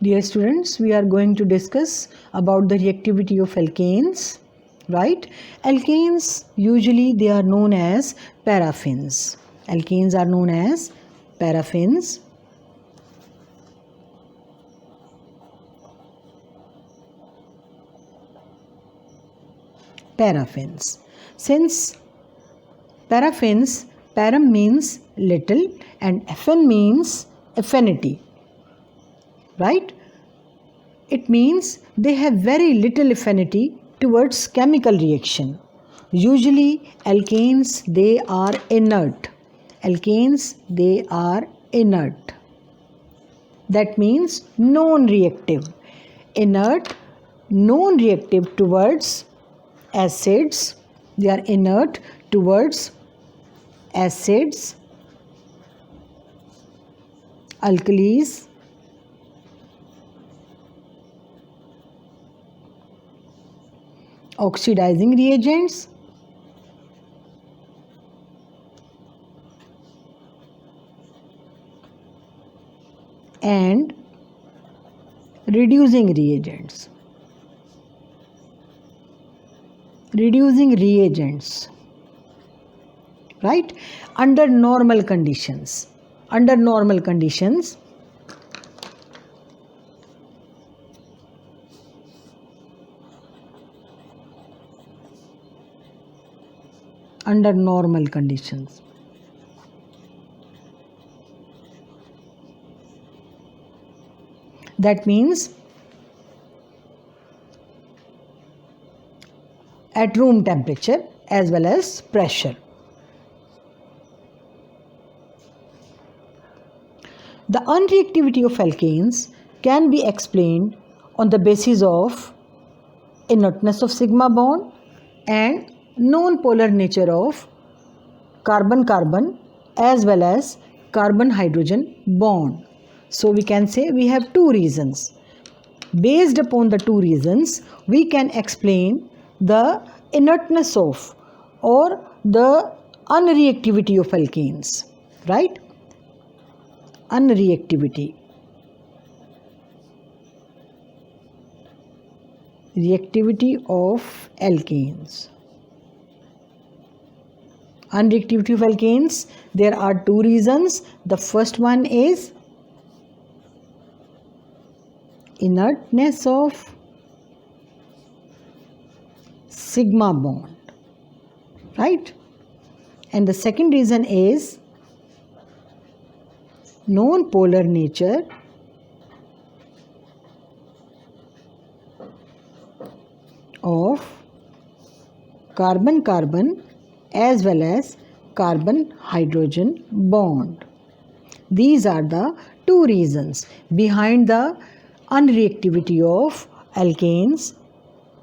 Dear students, we are going to discuss about the reactivity of alkanes, right? Alkanes, usually they are known as paraffins. Alkanes are known as paraffins. Paraffins. Since paraffins, param means little and FN means affinity, right? It means they have very little affinity towards chemical reaction. Usually alkanes, they are inert. Alkanes, they are inert. That means non-reactive. Inert, non-reactive towards acids. They are inert towards acids, alkalis, oxidizing reagents, and reducing reagents. Right? Under normal conditions. Under normal conditions, that means at room temperature as well as pressure. The unreactivity of alkanes can be explained on the basis of inertness of sigma bond and non-polar nature of carbon-carbon as well as carbon-hydrogen bond. So we can say we have two reasons. Based upon the two reasons, we can explain the inertness of or the unreactivity of alkanes, right? Unreactivity. Reactivity of alkanes. Unreactivity of alkanes, there are two reasons. The first one is inertness of sigma bond, right? And the second reason is non-polar nature of carbon-carbon as well as carbon-hydrogen bond. These are the two reasons behind the unreactivity of alkanes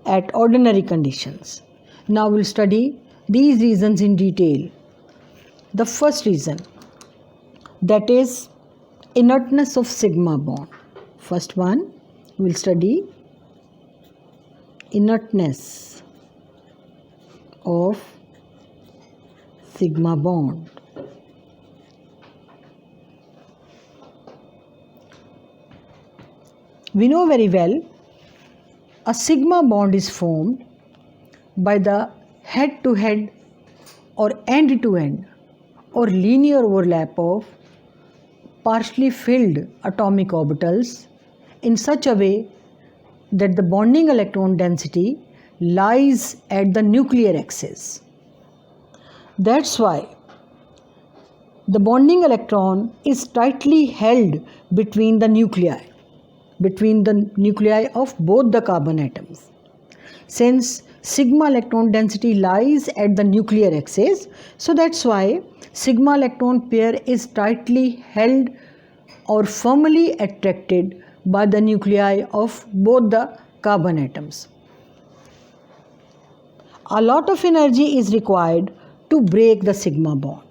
at ordinary conditions. Now we'll study these reasons in detail. The first reason, that is inertness of sigma bond. First one, we'll study inertness of sigma bond. We know very well a sigma bond is formed by the head-to-head or end-to-end or linear overlap of partially filled atomic orbitals in such a way that the bonding electron density lies at the nuclear axis. That's why the bonding electron is tightly held between the nuclei of both the carbon atoms. Since sigma electron density lies at the nuclear axis, so that's why sigma electron pair is tightly held or firmly attracted by the nuclei of both the carbon atoms. A lot of energy is required to break the sigma bond.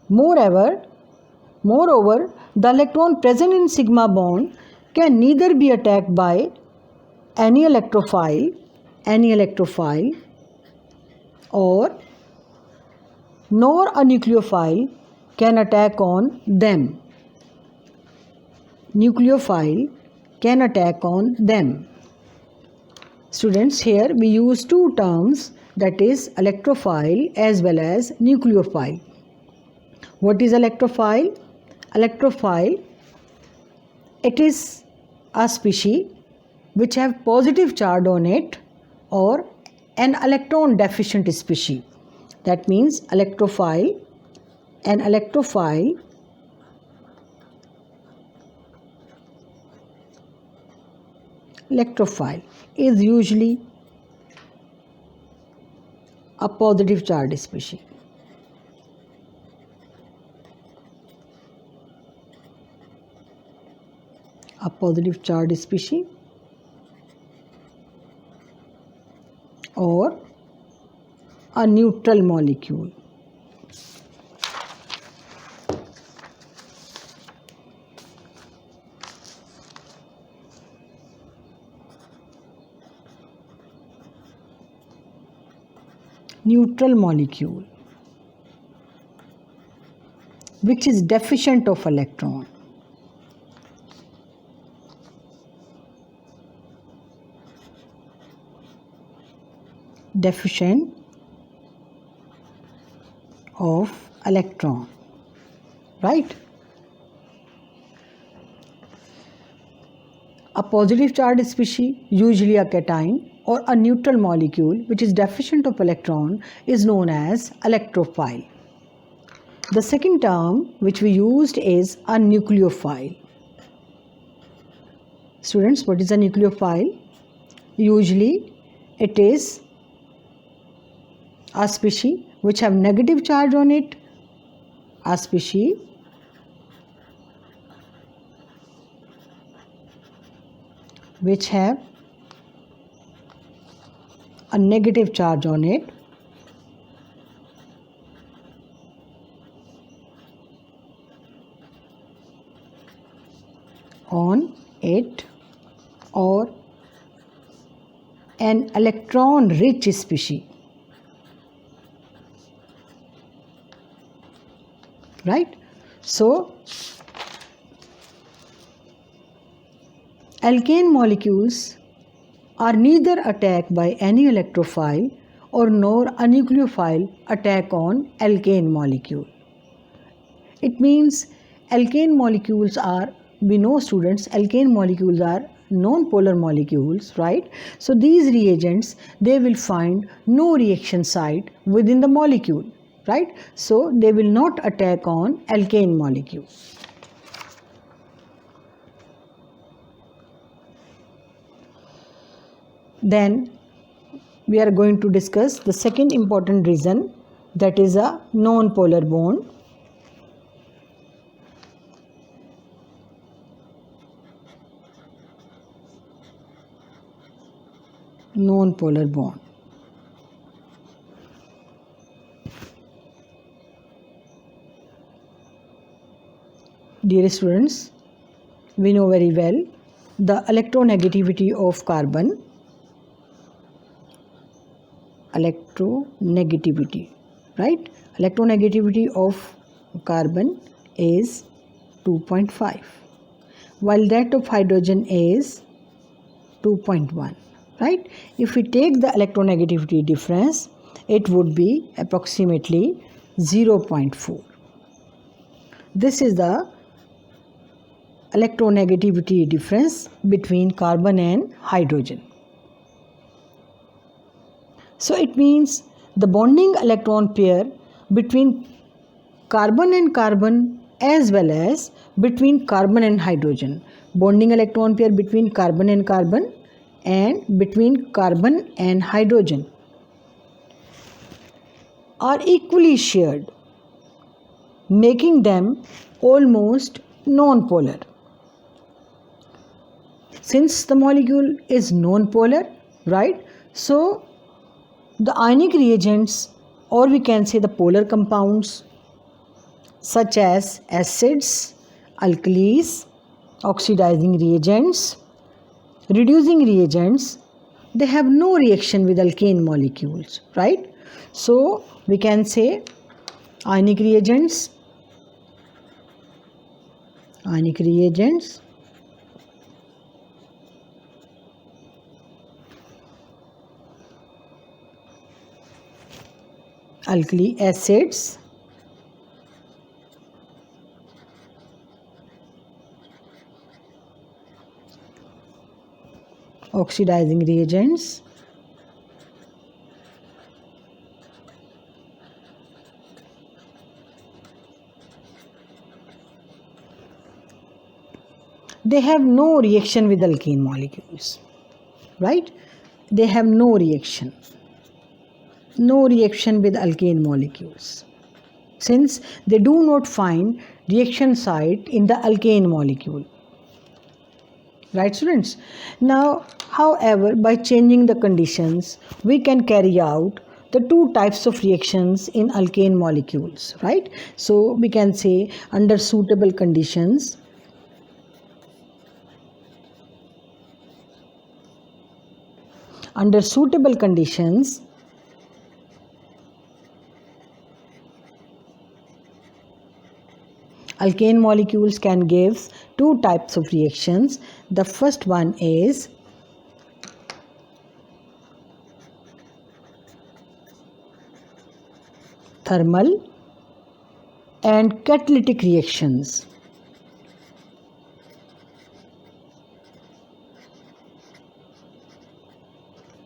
Moreover, the electron present in sigma bond can neither be attacked by any electrophile or nor a nucleophile can attack on them. nucleophile can attack on them. Students, here we use two terms, that is electrophile as well as nucleophile. What is electrophile? Electrophile, it is a species which have positive charge on it or an electron deficient species. That means electrophile, an electrophile is usually a positive charge species. A positive charge species or a neutral molecule. Neutral molecule which is deficient of electron. Deficient of electron, right? A positive charged species, usually a cation, or a neutral molecule which is deficient of electron is known as electrophile. The second term which we used is a nucleophile. Students, what is a nucleophile? Usually it is a species which have negative charge on it, a species which have a negative charge on it, or an electron rich species, right? So alkane molecules are neither attacked by any electrophile or nor a nucleophile attack on alkane molecule. It means alkane molecules are, we know students, alkane molecules are non-polar molecules, right? So these reagents, they will find no reaction site within the molecule, right? So they will not attack on alkane molecule. Then we are going to discuss the second important reason, that is a non-polar bond. Non-polar bond. Dear students, we know very well the electronegativity of carbon. Electronegativity, right? Electronegativity of carbon is 2.5, while that of hydrogen is 2.1, right? If we take the electronegativity difference, it would be approximately 0.4. This is the electronegativity difference between carbon and hydrogen. So it means the bonding electron pair between carbon and carbon as well as between carbon and hydrogen. Bonding electron pair between carbon and between carbon and hydrogen are equally shared, making them almost non-polar. Since the molecule is non-polar, right? So the ionic reagents, or we can say the polar compounds, such as acids, alkalis, oxidizing reagents, reducing reagents, they have no reaction with alkane molecules, right? So we can say ionic reagents alkali acids, oxidizing reagents, they have no reaction with alkane molecules, right? They have no reaction with alkane molecules, since they do not find reaction site in the alkane molecule. Right, students? Now, however, by changing the conditions, we can carry out the two types of reactions in alkane molecules, right? So, we can say under suitable conditions, alkane molecules can give two types of reactions. The first one is thermal and catalytic reactions.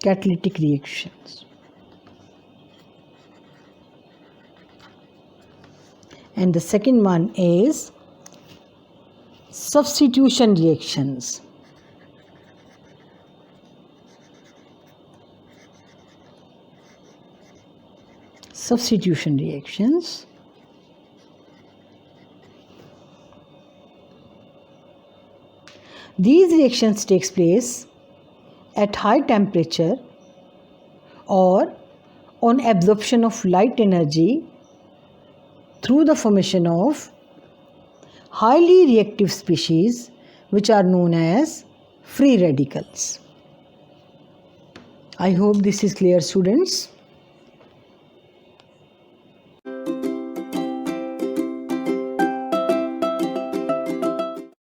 Catalytic reactions. And the second one is substitution reactions. Substitution reactions. These reactions takes place at high temperature or on absorption of light energy through the formation of highly reactive species, which are known as free radicals. I hope this is clear, students.